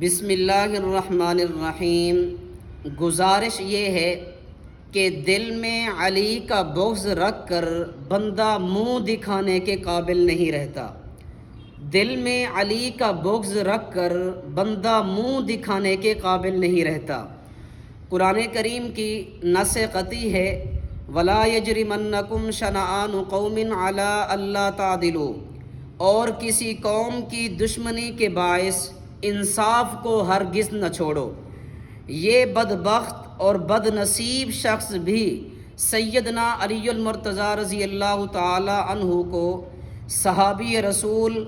بسم اللہ الرحمن الرحیم۔ گزارش یہ ہے کہ دل میں علی کا بغض رکھ کر بندہ منہ دکھانے کے قابل نہیں رہتا۔ دل میں علی کا بغض رکھ کر بندہ منہ دکھانے کے قابل نہیں رہتا۔ قرآن کریم کی نص قطعی ہے، وَلَا يَجْرِمَنَّكُمْ شَنَآنُ قَوْمٍ عَلَىٰ أَلَّا تَعْدِلُوا، اور کسی قوم کی دشمنی کے باعث انصاف کو ہرگز نہ چھوڑو۔ یہ بدبخت اور بد نصیب شخص بھی سیدنا علی المرتضیٰ رضی اللہ تعالی عنہ کو صحابی رسول،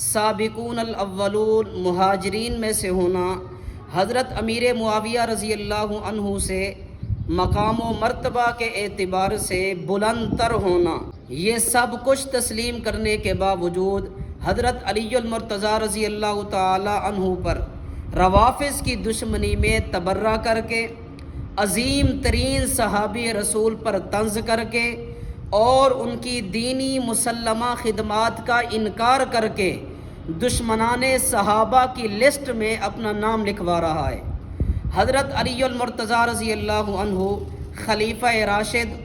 سابقون الاولون مہاجرین میں سے ہونا، حضرت امیر معاویہ رضی اللہ عنہ سے مقام و مرتبہ کے اعتبار سے بلند تر ہونا، یہ سب کچھ تسلیم کرنے کے باوجود حضرت علی المرتضیٰ رضی اللہ تعالی عنہ پر روافض کی دشمنی میں تبرہ کر کے، عظیم ترین صحابی رسول پر طنز کر کے اور ان کی دینی مسلمہ خدمات کا انکار کر کے دشمنان صحابہ کی لسٹ میں اپنا نام لکھوا رہا ہے۔ حضرت علی المرتضیٰ رضی اللہ عنہ خلیفہ راشد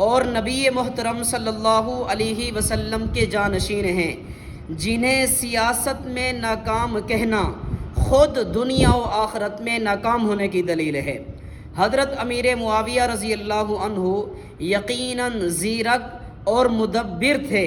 اور نبی محترم صلی اللہ علیہ وسلم کے جانشین ہیں، جنہیں سیاست میں ناکام کہنا خود دنیا و آخرت میں ناکام ہونے کی دلیل ہے۔ حضرت امیر معاویہ رضی اللہ عنہ یقیناً زیرک اور مدبر تھے،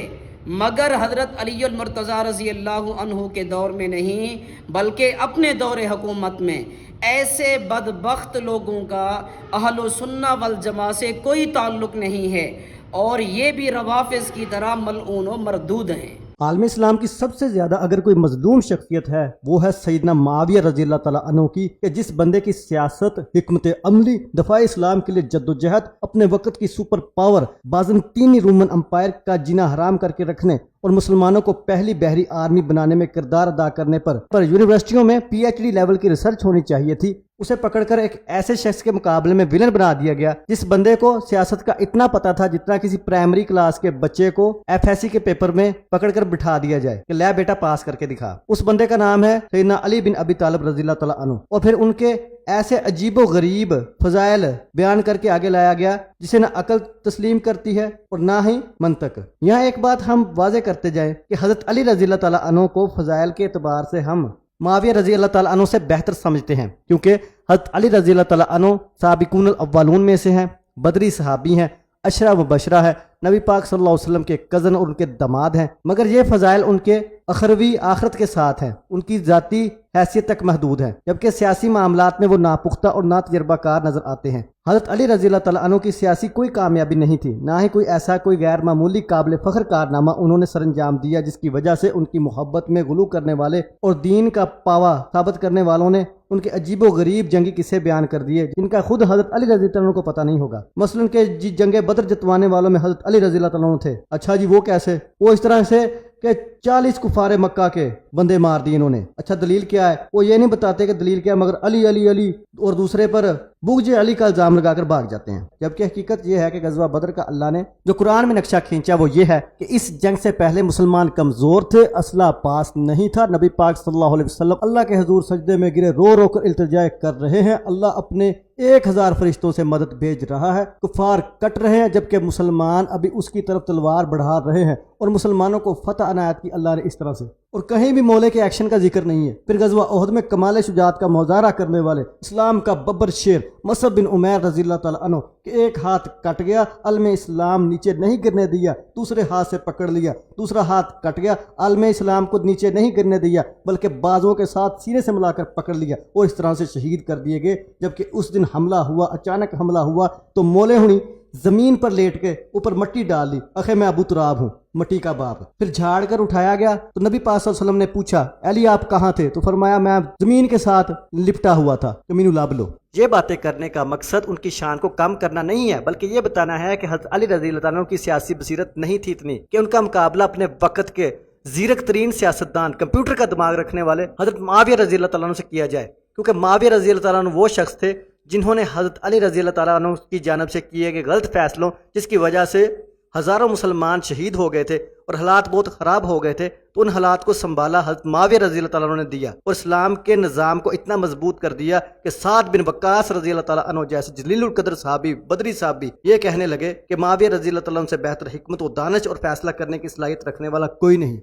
مگر حضرت علی المرتضیٰ رضی اللہ عنہ کے دور میں نہیں بلکہ اپنے دور حکومت میں ایسے بدبخت لوگوں کا اہل و سنہ والجماع سے کوئی تعلق نہیں ہے، اور یہ بھی روافض کی طرح ملعون و مردود ہیں۔ عالم اسلام کی سب سے زیادہ اگر کوئی مظلوم شخصیت ہے وہ ہے سیدنا معاویہ رضی اللہ تعالیٰ عنہ کی، کہ جس بندے کی سیاست، حکمت عملی، دفاع اسلام کے لیے جد و جہد، اپنے وقت کی سپر پاور بازنطینی رومن امپائر کا جینا حرام کر کے رکھنے اور مسلمانوں کو پہلی بحری آرمی بنانے میں کردار ادا کرنے پر یونیورسٹیوں میں پی ایچ ڈی لیول کی ریسرچ ہونی چاہیے تھی، اسے پکڑ کر ایک ایسے شخص کے مقابلے میں ولن بنا دیا گیا جس بندے کو سیاست کا اتنا پتا تھا جتنا کسی پرائمری کلاس کے بچے کو ایف ایس سی کے پیپر میں پکڑ کر بٹھا دیا جائے کہ لے بیٹا پاس کر کے دکھا۔ اس بندے کا نام ہے سیدنا علی بن ابی طالب رضی اللہ تعالیٰ عنہ، اور پھر ان کے ایسے عجیب و غریب فضائل بیان کر کے آگے لایا گیا جسے نہ عقل تسلیم کرتی ہے اور نہ ہی منطق۔ یہاں ایک بات ہم واضح کرتے جائیں کہ حضرت علی رضی اللہ تعالیٰ عنہ کو فضائل کے اعتبار سے ہم معاویہ رضی اللہ تعالیٰ عنہ سے بہتر سمجھتے ہیں، کیونکہ حضرت علی رضی اللہ تعالیٰ عنہ سابقون الاولون میں سے ہیں، بدری صحابی ہیں، عشرہ مبشرہ ہے، نبی پاک صلی اللہ علیہ وسلم کے کزن اور ان کے داماد ہیں، مگر یہ فضائل ان کے اخروی آخرت کے ساتھ ہیں، ان کی ذاتی حیثیت تک محدود ہیں، جبکہ سیاسی معاملات میں وہ ناپختہ اور نا تجربہ کار نظر آتے ہیں۔ حضرت علی رضی اللہ تعالیٰ عنہ کی سیاسی کوئی کامیابی نہیں تھی، نہ ہی کوئی غیر معمولی قابل فخر کارنامہ انہوں نے سر انجام دیا جس کی وجہ سے ان کی محبت میں غلو کرنے والے اور دین کا پاوا ثابت کرنے والوں نے ان کے عجیب و غریب جنگی قصے بیان کر دیے جن کا خود حضرت علی رضی اللہ عنہ کو پتہ نہیں ہوگا۔ مثلا کہ جنگ بدر جتوانے والوں میں حضرت علی رضی اللہ عنہ تھے۔ اچھا جی وہ کیسے؟ وہ اس طرح سے کہ 40 کفار مکہ کے بندے مار دیے انہوں نے۔ اچھا دلیل کیا ہے؟ وہ یہ نہیں بتاتے کہ دلیل کیا ہے، مگر علی علی علی اور دوسرے پر بغض علی کا الزام لگا کر بھاگ جاتے ہیں، جبکہ حقیقت یہ ہے کہ غزوہ بدر کا اللہ نے جو قرآن میں نقشہ کھینچا وہ یہ ہے کہ اس جنگ سے پہلے مسلمان کمزور تھے، اسلحہ پاس نہیں تھا، نبی پاک صلی اللہ علیہ وسلم اللہ کے حضور سجدے میں گرے رو رو کر التجا کر رہے ہیں، اللہ اپنے 1000 فرشتوں سے مدد بھیج رہا ہے، کفار کٹ رہے ہیں جبکہ مسلمان ابھی اس کی طرف تلوار بڑھا رہے ہیں، اور مسلمانوں کو فتح عنایت کی اللہ نے اس طرح سے، اور کہیں بھی مولے کے ایکشن کا ذکر نہیں ہے۔ پھر غزوہ احد میں کمال شجاعت کا مظاہرہ کرنے والے اسلام کا ببر شیر مصعب بن عمیر رضی اللہ تعالیٰ عنہ کہ ایک ہاتھ کٹ گیا، علم اسلام نیچے نہیں گرنے دیا، دوسرے ہاتھ سے پکڑ لیا، دوسرا ہاتھ کٹ گیا، علم اسلام کو نیچے نہیں گرنے دیا بلکہ بازوں کے ساتھ سینے سے ملا کر پکڑ لیا اور اس طرح سے شہید کر دیے گئے۔ جبکہ اس دن حملہ ہوا، اچانک حملہ ہوا تو مولے ہونی زمین پر لیٹ کے اوپر مٹی ڈال دی، اخے میں ابو تراب ہوں، مٹی کا باپ۔ پھر جھاڑ کر اٹھایا گیا تو نبی پاک صلی اللہ علیہ وسلم نے پوچھا علی آپ کہاں تھے؟ تو فرمایا میں زمین کے ساتھ لپٹا ہوا تھا، زمین لاب لو۔ یہ باتیں کرنے کا مقصد ان کی شان کو کم کرنا نہیں ہے بلکہ یہ بتانا ہے کہ حضرت علی رضی اللہ عنہ کی سیاسی بصیرت نہیں تھی اتنی کہ ان کا مقابلہ اپنے وقت کے زیرک ترین سیاستدان، کمپیوٹر کا دماغ رکھنے والے حضرت معاویہ رضی اللہ تعالیٰ عنہ سے کیا جائے، کیونکہ معاویہ رضی اللہ تعالیٰ عنہ وہ شخص تھے جنہوں نے حضرت علی رضی اللہ تعالیٰ عنہ کی جانب سے کیے گئے غلط فیصلوں جس کی وجہ سے ہزاروں مسلمان شہید ہو گئے تھے اور حالات بہت خراب ہو گئے تھے، تو ان حالات کو سنبھالا حضرت معاویہ رضی اللہ تعالیٰ عنہ نے دیا اور اسلام کے نظام کو اتنا مضبوط کر دیا کہ سعد بن وقاص رضی اللہ تعالیٰ عنہ جیسے جلیل القدر صحابی، بدری صحابی یہ کہنے لگے کہ معاویہ رضی اللہ تعالیٰ عنہ سے بہتر حکمت و دانش اور فیصلہ کرنے کی صلاحیت رکھنے والا کوئی نہیں۔